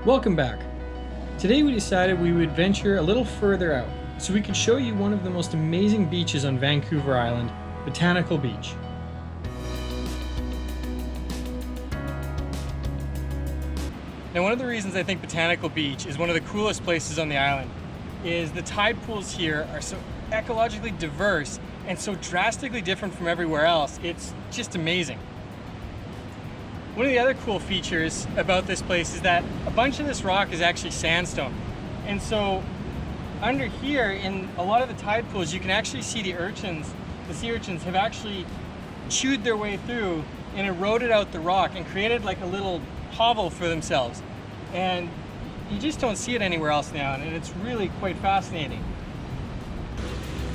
Welcome back. Today we decided we would venture a little further out so we could show you one of the most amazing beaches on Vancouver Island, Botanical Beach. Now, one of the reasons I think Botanical Beach is one of the coolest places on the island is the tide pools here are so ecologically diverse and so drastically different from everywhere else. It's just amazing. One of the other cool features about this place is that a bunch of this rock is actually sandstone. And so under here in a lot of the tide pools, you can actually see the sea urchins have actually chewed their way through and eroded out the rock and created like a little hovel for themselves. And you just don't see it anywhere else now, and it's really quite fascinating.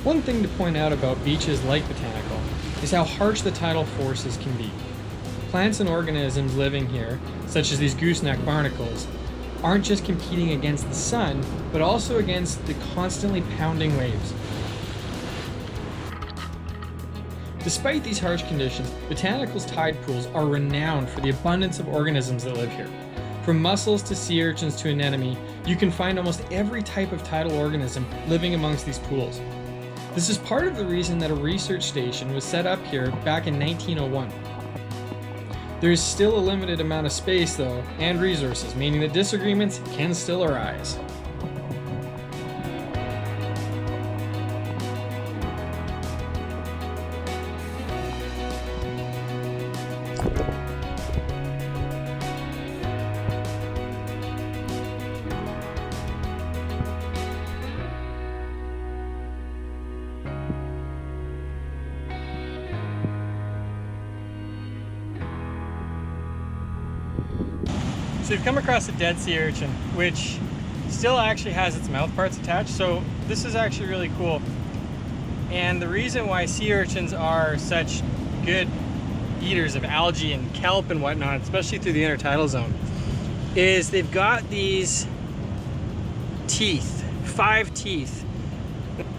One thing to point out about beaches like Botanical is how harsh the tidal forces can be. Plants and organisms living here, such as these gooseneck barnacles, aren't just competing against the sun, but also against the constantly pounding waves. Despite these harsh conditions, Botanical's tide pools are renowned for the abundance of organisms that live here. From mussels to sea urchins to anemone, you can find almost every type of tidal organism living amongst these pools. This is part of the reason that a research station was set up here back in 1901. There is still a limited amount of space though, and resources, meaning that disagreements can still arise. So you've come across a dead sea urchin, which still actually has its mouth parts attached, so this is actually really cool. And the reason why sea urchins are such good eaters of algae and kelp and whatnot, especially through the intertidal zone, is they've got these teeth, 5 teeth.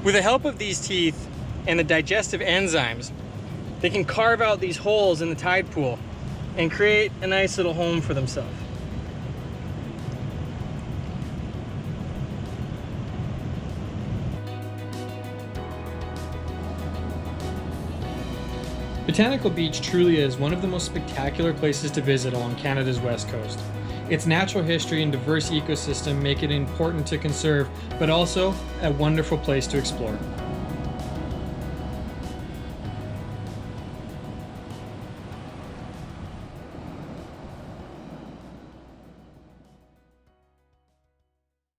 With the help of these teeth and the digestive enzymes, they can carve out these holes in the tide pool and create a nice little home for themselves. Botanical Beach truly is one of the most spectacular places to visit along Canada's west coast. Its natural history and diverse ecosystem make it important to conserve, but also a wonderful place to explore.